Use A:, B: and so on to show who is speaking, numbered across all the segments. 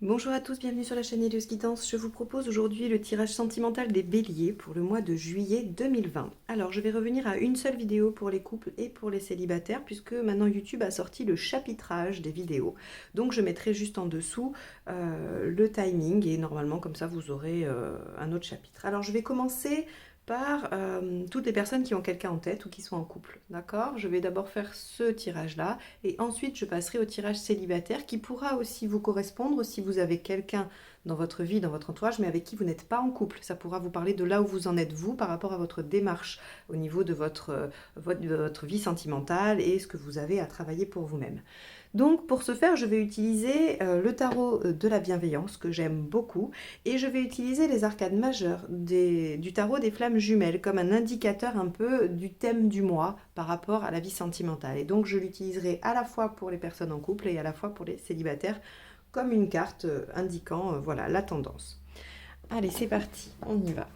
A: Bonjour à tous, bienvenue sur la chaîne Helios Guidance. Je vous propose aujourd'hui le tirage sentimental des béliers pour le mois de juillet 2020. Alors je vais revenir à une seule vidéo pour les couples et pour les célibataires puisque maintenant YouTube a sorti le chapitrage des vidéos. Donc je mettrai juste en dessous le timing et normalement comme ça vous aurez un autre chapitre. Alors je vais commencer par toutes les personnes qui ont quelqu'un en tête ou qui sont en couple, d'accord? Je vais d'abord faire ce tirage-là et ensuite je passerai au tirage célibataire qui pourra aussi vous correspondre si vous avez quelqu'un dans votre vie, dans votre entourage, mais avec qui vous n'êtes pas en couple. Ça pourra vous parler de là où vous en êtes vous par rapport à votre démarche au niveau de votre vie sentimentale et ce que vous avez à travailler pour vous-même. Donc pour ce faire, je vais utiliser le tarot de la bienveillance que j'aime beaucoup et je vais utiliser les arcades majeures du tarot des flammes jumelles comme un indicateur un peu du thème du mois par rapport à la vie sentimentale. Et donc je l'utiliserai à la fois pour les personnes en couple et à la fois pour les célibataires comme une carte indiquant voilà, la tendance. Allez, c'est parti, on y va.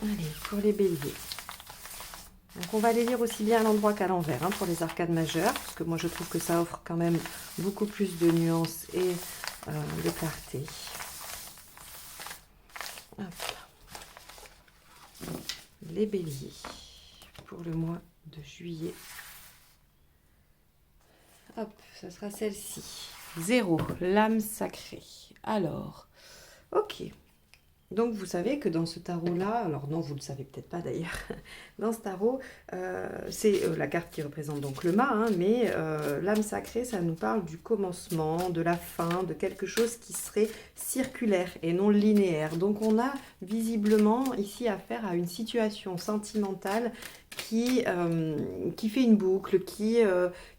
A: Allez, pour les béliers. Donc on va les lire aussi bien à l'endroit qu'à l'envers pour les arcades majeures, parce que moi je trouve que ça offre quand même beaucoup plus de nuances et de clarté. Hop. Les béliers pour le mois de juillet. Hop, ça sera celle-ci. 0, l'âme sacrée. Alors, ok. Donc vous savez que dans ce tarot-là, alors non, vous ne le savez peut-être pas d'ailleurs, dans ce tarot, c'est la carte qui représente donc le mât, mais l'âme sacrée, ça nous parle du commencement, de la fin, de quelque chose qui serait circulaire et non linéaire. Donc on a visiblement ici affaire à une situation sentimentale qui fait une boucle, qui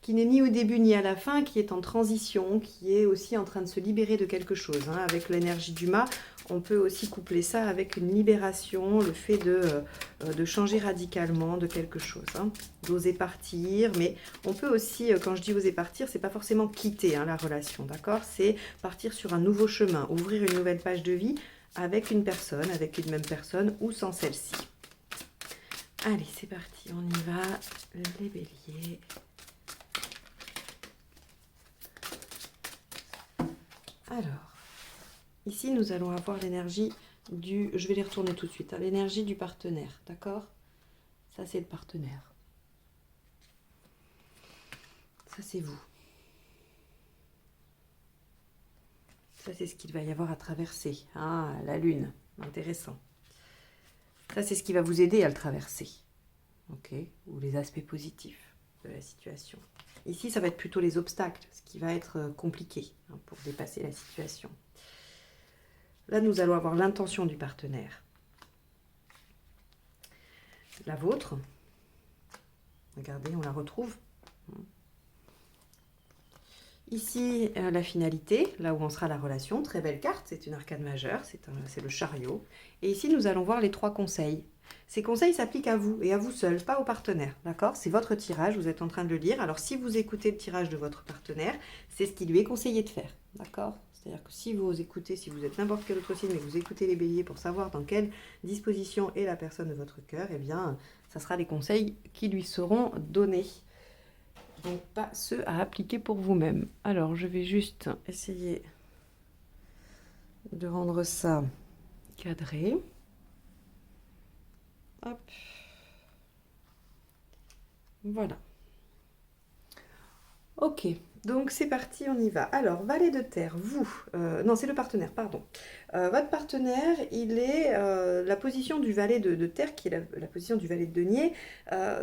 A: n'est ni au début ni à la fin, qui est en transition, qui est aussi en train de se libérer de quelque chose. Avec l'énergie du mât, on peut aussi coupler ça avec une libération, le fait de changer radicalement de quelque chose, d'oser partir. Mais on peut aussi, quand je dis oser partir, c'est pas forcément quitter la relation, d'accord? C'est partir sur un nouveau chemin, ouvrir une nouvelle page de vie avec une personne, avec une même personne ou sans celle-ci. Allez, c'est parti, on y va, les béliers. Alors, ici, nous allons avoir l'énergie du... Je vais les retourner tout de suite. L'énergie du partenaire, d'accord? Ça, c'est le partenaire. Ça, c'est vous. Ça, c'est ce qu'il va y avoir à traverser. Ah, la lune. Intéressant. Ça, c'est ce qui va vous aider à le traverser. Ok? Ou les aspects positifs de la situation. Ici, ça va être plutôt les obstacles, ce qui va être compliqué pour dépasser la situation. Là, nous allons avoir l'intention du partenaire. La vôtre. Regardez, on la retrouve. Ici, la finalité, là où en sera la relation. Très belle carte, c'est une arcade majeure, c'est le chariot. Et ici, nous allons voir les 3 conseils. Ces conseils s'appliquent à vous et à vous seul, pas au partenaire, d'accord? C'est votre tirage, vous êtes en train de le lire. Alors, si vous écoutez le tirage de votre partenaire, c'est ce qui lui est conseillé de faire, d'accord? C'est-à-dire que si vous écoutez, si vous êtes n'importe quel autre signe, mais que vous écoutez les béliers pour savoir dans quelle disposition est la personne de votre cœur, eh bien, ça sera les conseils qui lui seront donnés. Donc, pas ceux à appliquer pour vous-même. Alors, je vais juste essayer de rendre ça cadré. Hop. Voilà. Ok, donc c'est parti, on y va. Alors, valet de terre, vous... non, c'est le partenaire, pardon. Votre partenaire, il est... la position du valet de terre, qui est la position du valet de denier,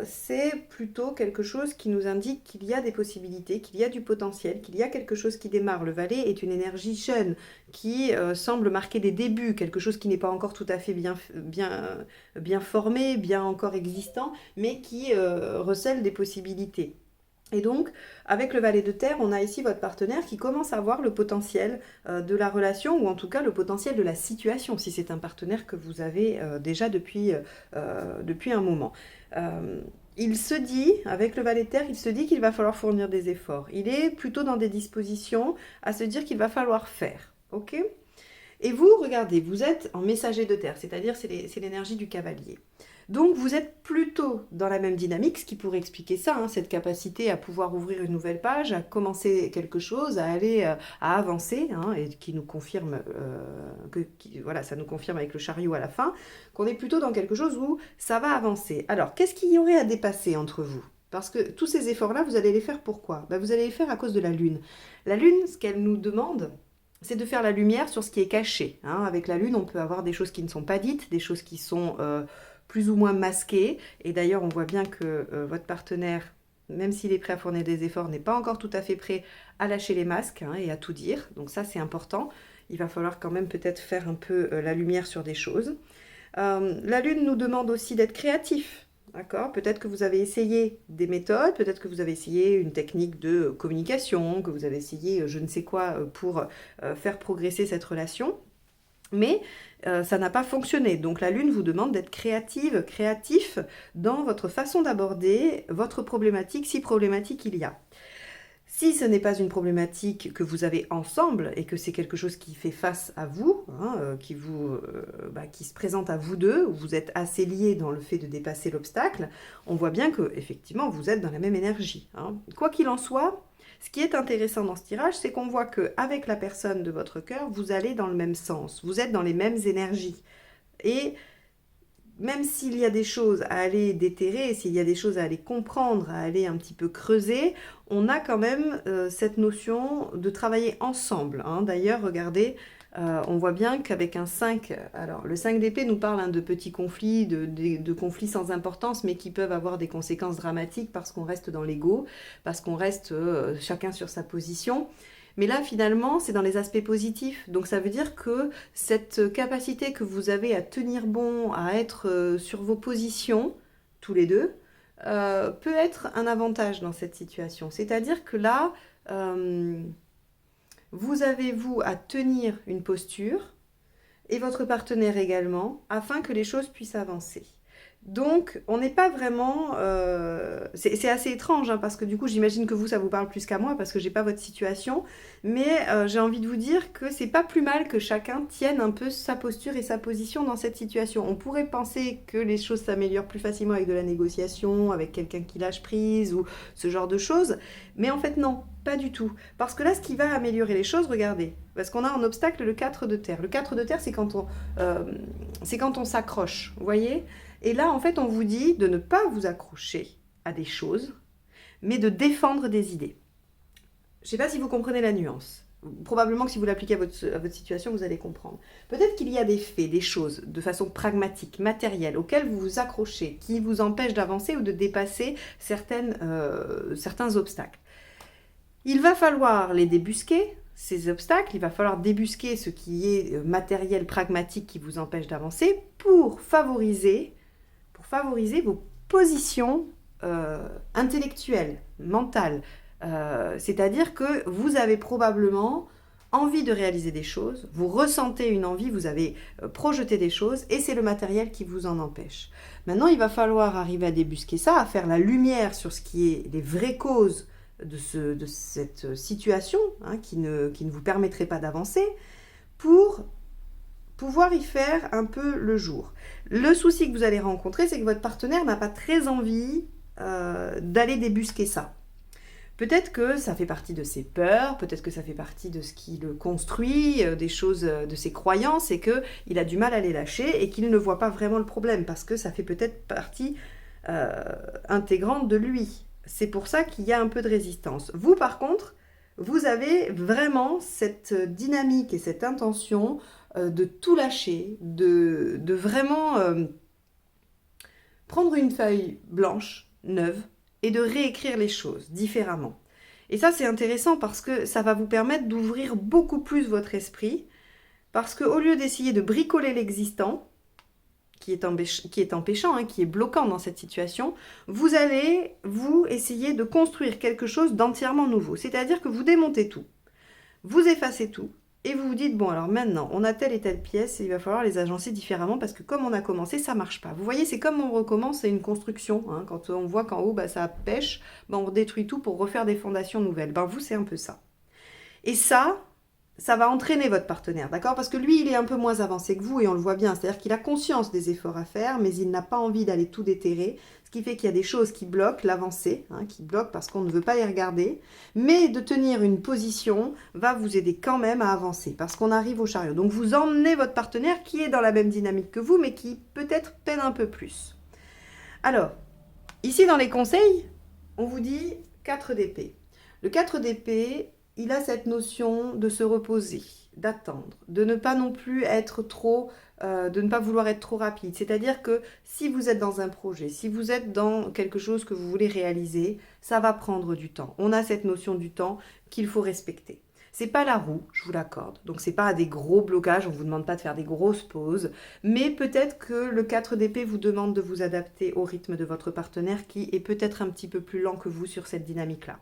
A: c'est plutôt quelque chose qui nous indique qu'il y a des possibilités, qu'il y a du potentiel, qu'il y a quelque chose qui démarre. Le valet est une énergie jeune, qui semble marquer des débuts, quelque chose qui n'est pas encore tout à fait bien formé, bien encore existant, mais qui recèle des possibilités. Et donc, avec le valet de terre, on a ici votre partenaire qui commence à voir le potentiel de la relation, ou en tout cas le potentiel de la situation, si c'est un partenaire que vous avez déjà depuis un moment. Il se dit, avec le valet de terre, il se dit qu'il va falloir fournir des efforts. Il est plutôt dans des dispositions à se dire qu'il va falloir faire. Ok ? Et vous, regardez, vous êtes en messager de terre, c'est-à-dire c'est l'énergie du cavalier. Donc vous êtes plutôt dans la même dynamique, ce qui pourrait expliquer ça, hein, cette capacité à pouvoir ouvrir une nouvelle page, à commencer quelque chose, à aller, à avancer, hein, et qui nous confirme, voilà, ça nous confirme avec le chariot à la fin, qu'on est plutôt dans quelque chose où ça va avancer. Alors, qu'est-ce qu'il y aurait à dépasser entre vous? Parce que tous ces efforts-là, vous allez les faire pourquoi? Ben, vous allez les faire à cause de la Lune. La Lune, ce qu'elle nous demande, c'est de faire la lumière sur ce qui est caché, hein. Avec la Lune, on peut avoir des choses qui ne sont pas dites, des choses qui sont plus ou moins masquées. Et d'ailleurs, on voit bien que votre partenaire, même s'il est prêt à fournir des efforts, n'est pas encore tout à fait prêt à lâcher les masques, hein, et à tout dire. Donc ça, c'est important. Il va falloir quand même peut-être faire un peu la lumière sur des choses. La Lune nous demande aussi d'être créatif. D'accord? Peut-être que vous avez essayé des méthodes, peut-être que vous avez essayé une technique de communication, que vous avez essayé je ne sais quoi pour faire progresser cette relation, mais ça n'a pas fonctionné. Donc la Lune vous demande d'être créative, créatif dans votre façon d'aborder votre problématique, si problématique il y a. Si ce n'est pas une problématique que vous avez ensemble et que c'est quelque chose qui fait face à vous, hein, qui se présente à vous deux, où vous êtes assez liés dans le fait de dépasser l'obstacle, on voit bien que effectivement vous êtes dans la même énergie, hein. Quoi qu'il en soit, ce qui est intéressant dans ce tirage, c'est qu'on voit qu'avec la personne de votre cœur, vous allez dans le même sens, vous êtes dans les mêmes énergies. Et même s'il y a des choses à aller déterrer, s'il y a des choses à aller comprendre, à aller un petit peu creuser, on a quand même cette notion de travailler ensemble, hein. D'ailleurs, regardez, on voit bien qu'avec un 5, alors le 5 d'épée nous parle, hein, de petits conflits, de conflits sans importance, mais qui peuvent avoir des conséquences dramatiques parce qu'on reste dans l'ego, parce qu'on reste chacun sur sa position. Mais là, finalement, c'est dans les aspects positifs. Donc ça veut dire que cette capacité que vous avez à tenir bon, à être sur vos positions, tous les deux, peut être un avantage dans cette situation. C'est-à-dire que là, vous avez, vous, à tenir une posture, et votre partenaire également, afin que les choses puissent avancer. Donc, on n'est pas vraiment... c'est assez étrange, hein, parce que du coup, j'imagine que vous, ça vous parle plus qu'à moi, parce que j'ai pas votre situation. Mais j'ai envie de vous dire que c'est pas plus mal que chacun tienne un peu sa posture et sa position dans cette situation. On pourrait penser que les choses s'améliorent plus facilement avec de la négociation, avec quelqu'un qui lâche prise, ou ce genre de choses. Mais en fait, non, pas du tout. Parce que là, ce qui va améliorer les choses, regardez, parce qu'on a en obstacle le 4 de terre. Le 4 de terre, c'est quand on s'accroche, vous voyez ? Et là, en fait, on vous dit de ne pas vous accrocher à des choses, mais de défendre des idées. Je ne sais pas si vous comprenez la nuance. Probablement que si vous l'appliquez à votre situation, vous allez comprendre. Peut-être qu'il y a des faits, des choses, de façon pragmatique, matérielle, auxquelles vous vous accrochez, qui vous empêchent d'avancer ou de dépasser certains obstacles. Il va falloir les débusquer, ces obstacles, il va falloir débusquer ce qui est matériel, pragmatique, qui vous empêche d'avancer, pour favoriser vos positions intellectuelles, mentales. C'est-à-dire que vous avez probablement envie de réaliser des choses, vous ressentez une envie, vous avez projeté des choses, et c'est le matériel qui vous en empêche. Maintenant, il va falloir arriver à débusquer ça, à faire la lumière sur ce qui est les vraies causes de cette situation, hein, qui ne vous permettrait pas d'avancer, pour pouvoir y faire un peu le jour. Le souci que vous allez rencontrer, c'est que votre partenaire n'a pas très envie d'aller débusquer ça. Peut-être que ça fait partie de ses peurs, peut-être que ça fait partie de ce qui le construit, des choses, de ses croyances, et qu'il a du mal à les lâcher et qu'il ne voit pas vraiment le problème, parce que ça fait peut-être partie intégrante de lui. C'est pour ça qu'il y a un peu de résistance. Vous, par contre, vous avez vraiment cette dynamique et cette intention de tout lâcher, de vraiment prendre une feuille blanche, neuve, et de réécrire les choses différemment. Et ça, c'est intéressant parce que ça va vous permettre d'ouvrir beaucoup plus votre esprit, parce qu'au lieu d'essayer de bricoler l'existant, qui est empêchant, hein, qui est bloquant dans cette situation, vous allez, vous, essayer de construire quelque chose d'entièrement nouveau. C'est-à-dire que vous démontez tout, vous effacez tout, et vous vous dites, bon, alors maintenant, on a telle et telle pièce, et il va falloir les agencer différemment, parce que comme on a commencé, ça ne marche pas. Vous voyez, c'est comme on recommence une construction, hein, quand on voit qu'en haut, ça pêche, on détruit tout pour refaire des fondations nouvelles. Vous, c'est un peu ça. Et ça, ça va entraîner votre partenaire, d'accord? Parce que lui, il est un peu moins avancé que vous et on le voit bien. C'est-à-dire qu'il a conscience des efforts à faire, mais il n'a pas envie d'aller tout déterrer. Ce qui fait qu'il y a des choses qui bloquent l'avancée, hein, qui bloquent parce qu'on ne veut pas les regarder. Mais de tenir une position va vous aider quand même à avancer parce qu'on arrive au chariot. Donc vous emmenez votre partenaire qui est dans la même dynamique que vous, mais qui peut-être peine un peu plus. Alors, ici dans les conseils, on vous dit 4 d'épée. Le 4 d'épée, il a cette notion de se reposer, d'attendre, de ne pas non plus être trop, de ne pas vouloir être trop rapide. C'est-à-dire que si vous êtes dans un projet, si vous êtes dans quelque chose que vous voulez réaliser, ça va prendre du temps. On a cette notion du temps qu'il faut respecter. C'est pas la roue, je vous l'accorde. Donc c'est pas des gros blocages, on vous demande pas de faire des grosses pauses, mais peut-être que le 4 d'épée vous demande de vous adapter au rythme de votre partenaire qui est peut-être un petit peu plus lent que vous sur cette dynamique-là.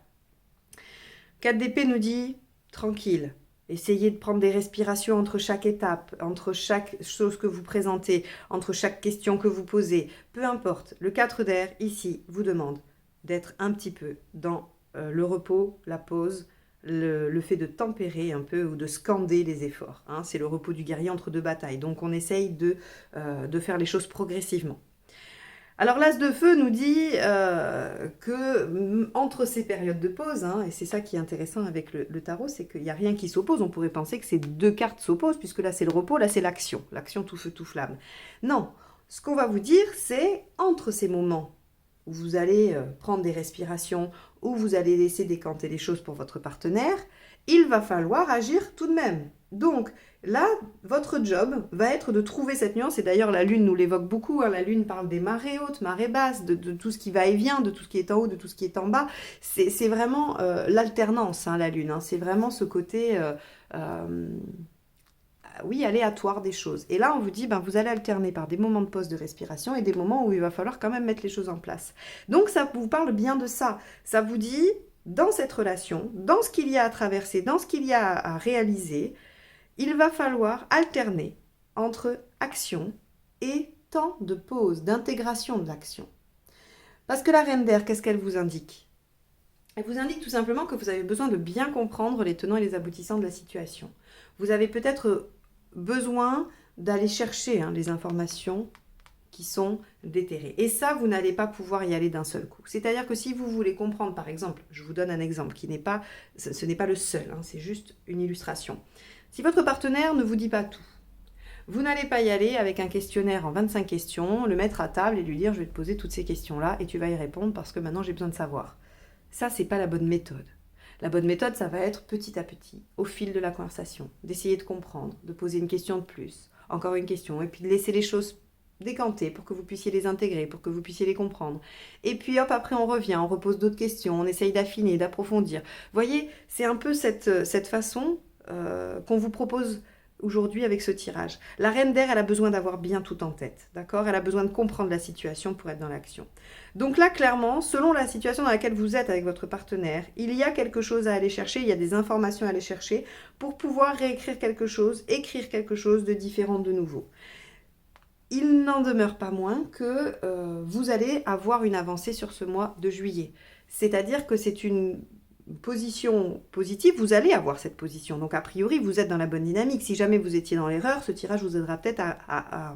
A: 4 d'épée nous dit tranquille. Essayez de prendre des respirations entre chaque étape, entre chaque chose que vous présentez, entre chaque question que vous posez. Peu importe, le 4 d'air, ici, vous demande d'être un petit peu dans le repos, la pause, le fait de tempérer un peu ou de scander les efforts. Hein. C'est le repos du guerrier entre deux batailles. Donc on essaye de faire les choses progressivement. Alors l'As de feu nous dit que entre ces périodes de pause, hein, et c'est ça qui est intéressant avec le tarot, c'est qu'il n'y a rien qui s'oppose. On pourrait penser que ces deux cartes s'opposent, puisque là c'est le repos, là c'est l'action. L'action tout feu tout flamme. Non, ce qu'on va vous dire, c'est entre ces moments où vous allez prendre des respirations, où vous allez laisser décanter les choses pour votre partenaire, il va falloir agir tout de même. Donc là, votre job va être de trouver cette nuance, et d'ailleurs la Lune nous l'évoque beaucoup, hein. La Lune parle des marées hautes, marées basses, de tout ce qui va et vient, de tout ce qui est en haut, de tout ce qui est en bas. C'est vraiment l'alternance, hein, la Lune, hein. C'est vraiment ce côté, oui, aléatoire des choses. Et là, on vous dit, ben, vous allez alterner par des moments de pause de respiration et des moments où il va falloir quand même mettre les choses en place. Donc ça vous parle bien de ça. Ça vous dit, dans cette relation, dans ce qu'il y a à traverser, dans ce qu'il y a à réaliser, il va falloir alterner entre action et temps de pause, d'intégration de l'action. Parce que la reine d'air, qu'est-ce qu'elle vous indique? Elle vous indique tout simplement que vous avez besoin de bien comprendre les tenants et les aboutissants de la situation. Vous avez peut-être besoin d'aller chercher les informations qui sont déterrées. Et ça, vous n'allez pas pouvoir y aller d'un seul coup. C'est-à-dire que si vous voulez comprendre, par exemple, je vous donne un exemple qui n'est pas, ce n'est pas le seul, hein, c'est juste une illustration. Si votre partenaire ne vous dit pas tout, vous n'allez pas y aller avec un questionnaire en 25 questions, le mettre à table et lui dire « je vais te poser toutes ces questions-là et tu vas y répondre parce que maintenant j'ai besoin de savoir ». Ça, c'est pas la bonne méthode. La bonne méthode, ça va être petit à petit, au fil de la conversation, d'essayer de comprendre, de poser une question de plus, encore une question, et puis de laisser les choses décanter pour que vous puissiez les intégrer, pour que vous puissiez les comprendre. Et puis hop, après on revient, on repose d'autres questions, on essaye d'affiner, d'approfondir. Vous voyez, c'est un peu cette façon qu'on vous propose aujourd'hui avec ce tirage. La reine d'air, elle a besoin d'avoir bien tout en tête, d'accord? Elle a besoin de comprendre la situation pour être dans l'action. Donc là, clairement, selon la situation dans laquelle vous êtes avec votre partenaire, il y a quelque chose à aller chercher, il y a des informations à aller chercher pour pouvoir réécrire quelque chose, écrire quelque chose de différent de nouveau. Il n'en demeure pas moins que vous allez avoir une avancée sur ce mois de juillet. C'est-à-dire que c'est une position positive, vous allez avoir cette position. Donc a priori, vous êtes dans la bonne dynamique. Si jamais vous étiez dans l'erreur, ce tirage vous aidera peut-être à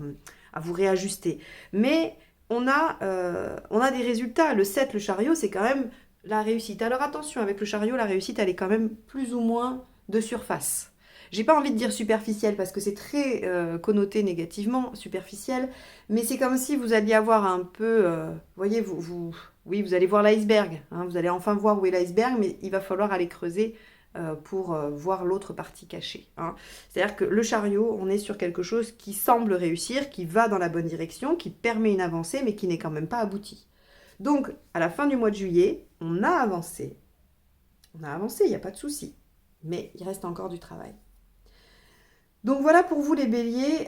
A: vous réajuster. Mais on a des résultats. Le 7, le chariot, c'est quand même la réussite. Alors attention, avec le chariot, la réussite, elle est quand même plus ou moins de surface. J'ai pas envie de dire superficielle parce que c'est très connoté négativement, superficielle, mais c'est comme si vous alliez avoir un peu, voyez, oui, vous allez voir l'iceberg, hein, vous allez enfin voir où est l'iceberg, mais il va falloir aller creuser pour voir l'autre partie cachée. Hein. C'est-à-dire que le chariot, on est sur quelque chose qui semble réussir, qui va dans la bonne direction, qui permet une avancée, mais qui n'est quand même pas abouti. Donc, à la fin du mois de juillet, on a avancé. On a avancé, il n'y a pas de souci, mais il reste encore du travail. Donc voilà pour vous les béliers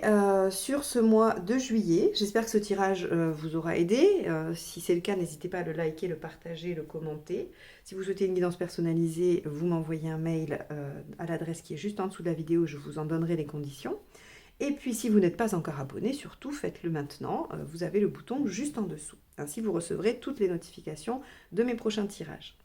A: sur ce mois de juillet. J'espère que ce tirage vous aura aidé. Si c'est le cas, n'hésitez pas à le liker, le partager, le commenter. Si vous souhaitez une guidance personnalisée, vous m'envoyez un mail à l'adresse qui est juste en dessous de la vidéo. Je vous en donnerai les conditions. Et puis si vous n'êtes pas encore abonné, surtout faites-le maintenant. Vous avez le bouton juste en dessous. Ainsi vous recevrez toutes les notifications de mes prochains tirages.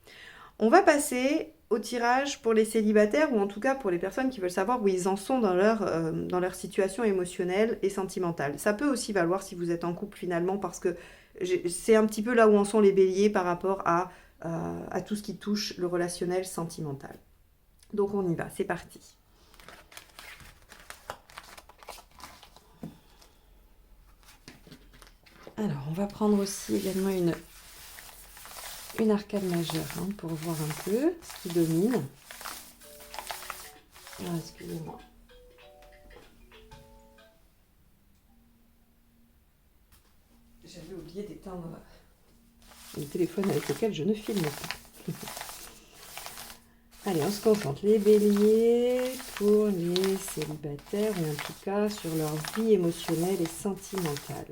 A: On va passer au tirage pour les célibataires, ou en tout cas pour les personnes qui veulent savoir où ils en sont dans leur situation émotionnelle et sentimentale. Ça peut aussi valoir si vous êtes en couple finalement, parce que c'est un petit peu là où en sont les béliers par rapport à tout ce qui touche le relationnel sentimental. Donc on y va, c'est parti. Alors, on va prendre aussi également une arcane majeure hein, pour voir un peu ce qui domine. Ah, excusez-moi. J'avais oublié d'éteindre le téléphone avec lequel je ne filme pas. Allez, on se concentre. Les béliers pour les célibataires, ou en tout cas sur leur vie émotionnelle et sentimentale.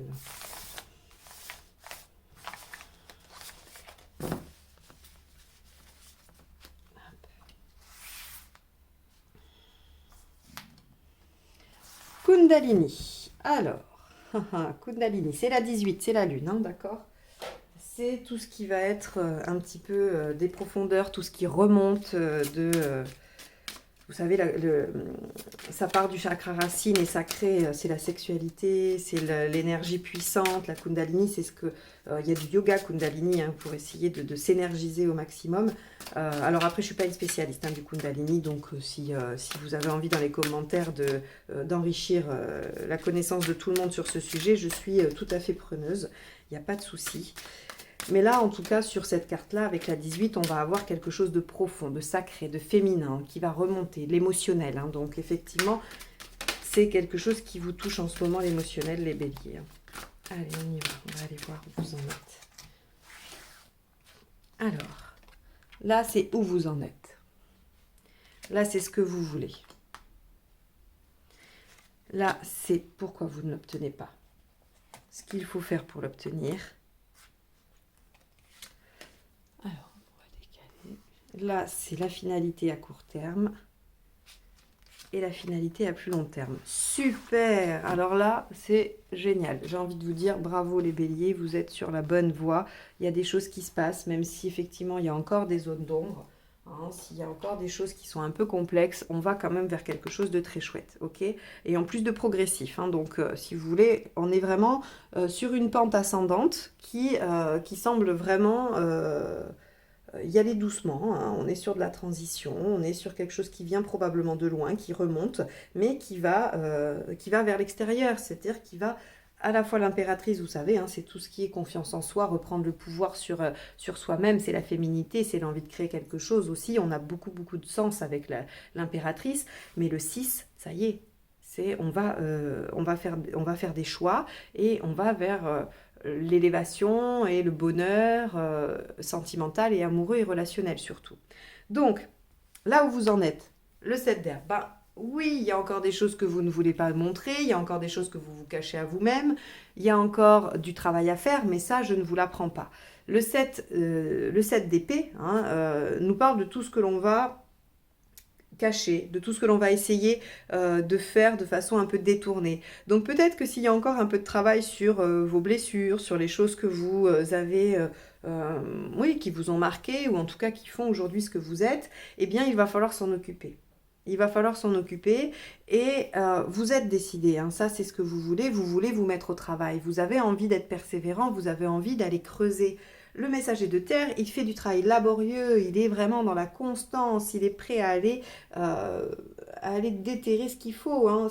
A: Kundalini. Alors, Kundalini, c'est la 18, c'est la lune, hein, d'accord? C'est tout ce qui va être un petit peu des profondeurs, tout ce qui remonte vous savez, ça part du chakra racine et sacré, c'est la sexualité, c'est l'énergie puissante. La Kundalini, c'est il y a du yoga Kundalini hein, pour essayer de s'énergiser au maximum. Alors après, je ne suis pas une spécialiste hein, du Kundalini, donc si vous avez envie dans les commentaires d'enrichir la connaissance de tout le monde sur ce sujet, je suis tout à fait preneuse, il n'y a pas de souci. Mais là, en tout cas, sur cette carte-là, avec la 18, on va avoir quelque chose de profond, de sacré, de féminin, qui va remonter, l'émotionnel. Hein. Donc, effectivement, c'est quelque chose qui vous touche en ce moment, l'émotionnel, les béliers. Allez, on y va. On va aller voir où vous en êtes. Alors, là, c'est où vous en êtes. Là, c'est ce que vous voulez. Là, c'est pourquoi vous ne l'obtenez pas. Ce qu'il faut faire pour l'obtenir. Alors, on va décaler. Là, c'est la finalité à court terme et la finalité à plus long terme. Super! Alors là, c'est génial. J'ai envie de vous dire bravo les béliers, vous êtes sur la bonne voie. Il y a des choses qui se passent, même si effectivement il y a encore des zones d'ombre. Hein, s'il y a encore des choses qui sont un peu complexes, on va quand même vers quelque chose de très chouette, ok? Et en plus de progressif. Hein, donc, si vous voulez, on est vraiment sur une pente ascendante qui semble vraiment y aller doucement. Hein, on est sur de la transition, on est sur quelque chose qui vient probablement de loin, qui remonte, mais qui va vers l'extérieur, c'est-à-dire qui va à la fois l'impératrice, vous savez, hein, c'est tout ce qui est confiance en soi, reprendre le pouvoir sur soi-même, c'est la féminité, c'est l'envie de créer quelque chose aussi. On a beaucoup de sens avec l'impératrice, mais le 6, ça y est, on va faire des choix et on va vers l'élévation et le bonheur sentimental et amoureux et relationnel surtout. Donc, là où vous en êtes, le 7 d'air, oui, il y a encore des choses que vous ne voulez pas montrer, il y a encore des choses que vous vous cachez à vous-même, il y a encore du travail à faire, mais ça, je ne vous l'apprends pas. Le 7 d'épée hein, nous parle de tout ce que l'on va cacher, de tout ce que l'on va essayer de faire de façon un peu détournée. Donc peut-être que s'il y a encore un peu de travail sur vos blessures, sur les choses que vous avez... oui, qui vous ont marqué, ou en tout cas qui font aujourd'hui ce que vous êtes, eh bien il va falloir s'en occuper. Il va falloir s'en occuper et vous êtes décidé, hein, ça c'est ce que vous voulez vous mettre au travail, vous avez envie d'être persévérant, vous avez envie d'aller creuser. Le messager de terre, il fait du travail laborieux, il est vraiment dans la constance, il est prêt à aller déterrer ce qu'il faut, hein,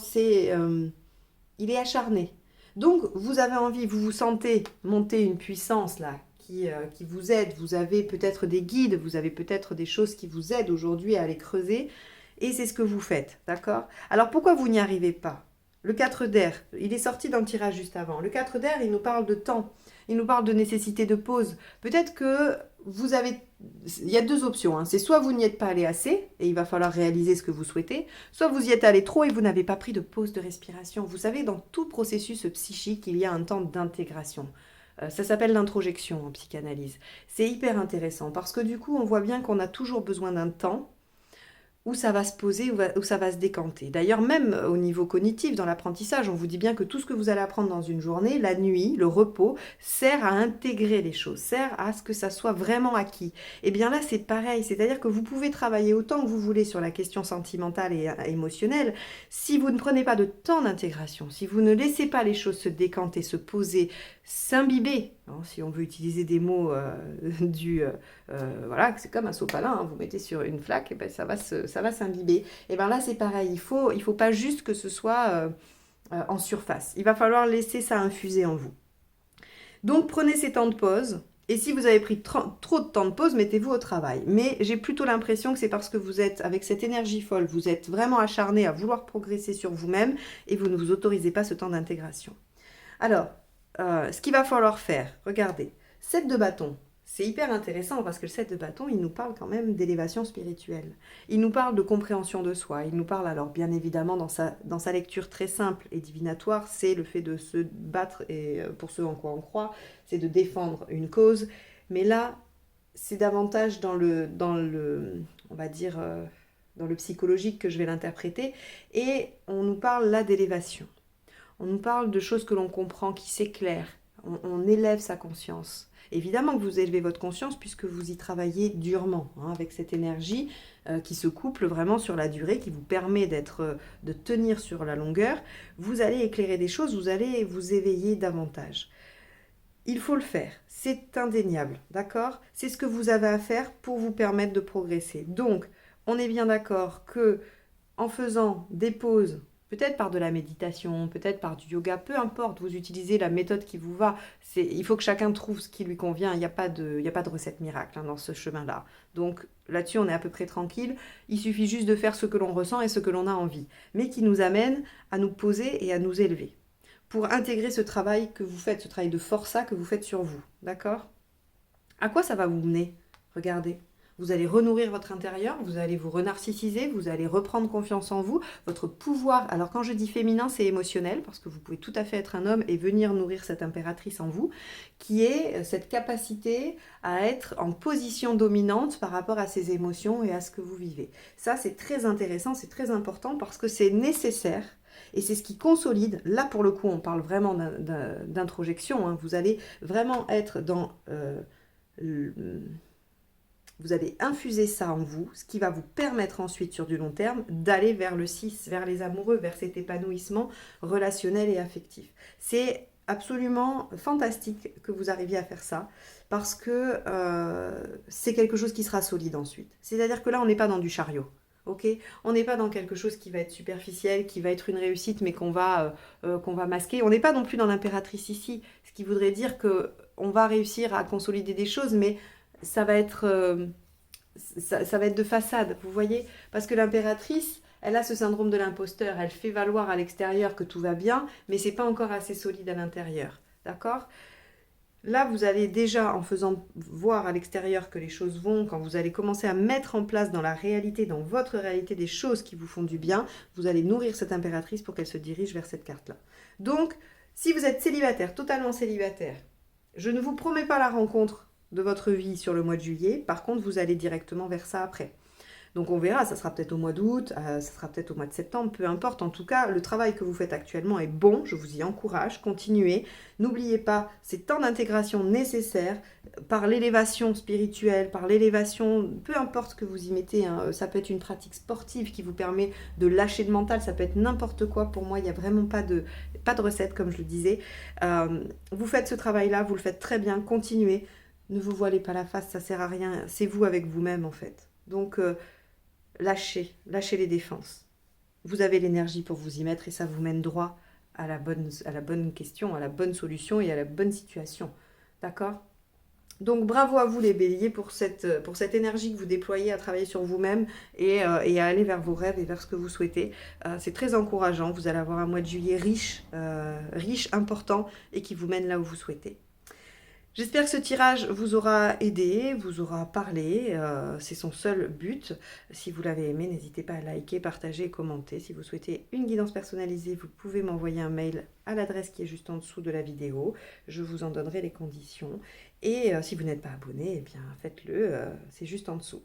A: il est acharné. Donc vous avez envie, vous vous sentez monter une puissance là, qui vous aide, vous avez peut-être des guides, vous avez peut-être des choses qui vous aident aujourd'hui à aller creuser. Et c'est ce que vous faites, d'accord? Alors pourquoi vous n'y arrivez pas? Le 4 d'air, il est sorti dans le tirage juste avant. Le 4 d'air, il nous parle de temps, il nous parle de nécessité de pause. Peut-être que vous avez... Il y a deux options, hein. C'est soit vous n'y êtes pas allé assez, et il va falloir réaliser ce que vous souhaitez, soit vous y êtes allé trop et vous n'avez pas pris de pause de respiration. Vous savez, dans tout processus psychique, il y a un temps d'intégration. Ça s'appelle l'introjection en psychanalyse. C'est hyper intéressant parce que du coup, on voit bien qu'on a toujours besoin d'un temps où ça va se poser, où ça va se décanter. D'ailleurs, même au niveau cognitif, dans l'apprentissage, on vous dit bien que tout ce que vous allez apprendre dans une journée, la nuit, le repos, sert à intégrer les choses, sert à ce que ça soit vraiment acquis. Et bien là, c'est pareil, c'est-à-dire que vous pouvez travailler autant que vous voulez sur la question sentimentale et émotionnelle. Si vous ne prenez pas de temps d'intégration, si vous ne laissez pas les choses se décanter, se poser, s'imbiber, hein, si on veut utiliser des mots voilà, c'est comme un sopalin, hein, vous mettez sur une flaque, et ben ça va s'imbiber. Et bien là, c'est pareil, il faut pas juste que ce soit en surface. Il va falloir laisser ça infuser en vous. Donc, prenez ces temps de pause. Et si vous avez pris trop de temps de pause, mettez-vous au travail. Mais j'ai plutôt l'impression que c'est parce que vous êtes avec cette énergie folle, vous êtes vraiment acharné à vouloir progresser sur vous-même et vous ne vous autorisez pas ce temps d'intégration. Alors, ce qu'il va falloir faire, regardez, 7 de bâton. C'est hyper intéressant parce que le 7 de bâton, il nous parle quand même d'élévation spirituelle. Il nous parle de compréhension de soi. Il nous parle alors bien évidemment dans sa lecture très simple et divinatoire, c'est le fait de se battre et pour ce en quoi on croit, c'est de défendre une cause. Mais là, c'est davantage dans le on va dire, dans le psychologique que je vais l'interpréter. Et on nous parle là d'élévation. On nous parle de choses que l'on comprend, qui s'éclairent. On élève sa conscience. Évidemment que vous élevez votre conscience puisque vous y travaillez durement, hein, avec cette énergie qui se couple vraiment sur la durée, qui vous permet de tenir sur la longueur. Vous allez éclairer des choses, vous allez vous éveiller davantage. Il faut le faire, c'est indéniable, d'accord? C'est ce que vous avez à faire pour vous permettre de progresser. Donc, on est bien d'accord que en faisant des pauses, peut-être par de la méditation, peut-être par du yoga, peu importe, vous utilisez la méthode qui vous va. Il faut que chacun trouve ce qui lui convient. Il n'y a pas de recette miracle, hein, dans ce chemin-là. Donc là-dessus, on est à peu près tranquille. Il suffit juste de faire ce que l'on ressent et ce que l'on a envie, mais qui nous amène à nous poser et à nous élever pour intégrer ce travail que vous faites, ce travail de forçat que vous faites sur vous. D'accord? À quoi ça va vous mener? Regardez. Vous allez renourrir votre intérieur, vous allez vous renarcissiser, vous allez reprendre confiance en vous, votre pouvoir. Alors quand je dis féminin, c'est émotionnel, parce que vous pouvez tout à fait être un homme et venir nourrir cette impératrice en vous, qui est cette capacité à être en position dominante par rapport à ses émotions et à ce que vous vivez. Ça, c'est très intéressant, c'est très important, parce que c'est nécessaire. Et c'est ce qui consolide. Là, pour le coup, on parle vraiment d'introjection, hein. Vous allez vraiment être dans... vous allez infuser ça en vous, ce qui va vous permettre ensuite, sur du long terme, d'aller vers le 6, vers les amoureux, vers cet épanouissement relationnel et affectif. C'est absolument fantastique que vous arriviez à faire ça, parce que c'est quelque chose qui sera solide ensuite. C'est-à-dire que là, on n'est pas dans du chariot. Okay, on n'est pas dans quelque chose qui va être superficiel, qui va être une réussite, mais qu'on va masquer. On n'est pas non plus dans l'impératrice ici, ce qui voudrait dire qu'on va réussir à consolider des choses, mais ça va être de façade, vous voyez? Parce que l'impératrice, elle a ce syndrome de l'imposteur, elle fait valoir à l'extérieur que tout va bien, mais c'est pas encore assez solide à l'intérieur, d'accord? Là, vous allez déjà, en faisant voir à l'extérieur que les choses vont, quand vous allez commencer à mettre en place dans la réalité, dans votre réalité, des choses qui vous font du bien, vous allez nourrir cette impératrice pour qu'elle se dirige vers cette carte-là. Donc, si vous êtes célibataire, totalement célibataire, je ne vous promets pas la rencontre de votre vie sur le mois de juillet, par contre, vous allez directement vers ça après. Donc on verra, ça sera peut-être au mois d'août, ça sera peut-être au mois de septembre, peu importe. En tout cas, le travail que vous faites actuellement est bon, je vous y encourage, continuez. N'oubliez pas ces temps d'intégration nécessaires par l'élévation spirituelle, par l'élévation, peu importe ce que vous y mettez, hein, ça peut être une pratique sportive qui vous permet de lâcher le mental, ça peut être n'importe quoi. Pour moi, il n'y a vraiment pas de recette, comme je le disais. Vous faites ce travail-là, vous le faites très bien, continuez. Ne vous voilez pas la face, ça sert à rien. C'est vous avec vous-même, en fait. Donc... lâchez les défenses. Vous avez l'énergie pour vous y mettre et ça vous mène droit à la bonne question, à la bonne solution et à la bonne situation. D'accord? Donc bravo à vous les béliers pour cette énergie que vous déployez à travailler sur vous-même et à aller vers vos rêves et vers ce que vous souhaitez. C'est très encourageant. Vous allez avoir un mois de juillet riche, important et qui vous mène là où vous souhaitez. J'espère que ce tirage vous aura aidé, vous aura parlé, c'est son seul but. Si vous l'avez aimé, n'hésitez pas à liker, partager et commenter. Si vous souhaitez une guidance personnalisée, vous pouvez m'envoyer un mail à l'adresse qui est juste en dessous de la vidéo. Je vous en donnerai les conditions. Et si vous n'êtes pas abonné, eh bien faites-le, c'est juste en dessous.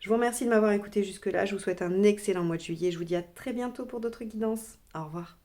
A: Je vous remercie de m'avoir écouté jusque-là. Je vous souhaite un excellent mois de juillet. Je vous dis à très bientôt pour d'autres guidances. Au revoir.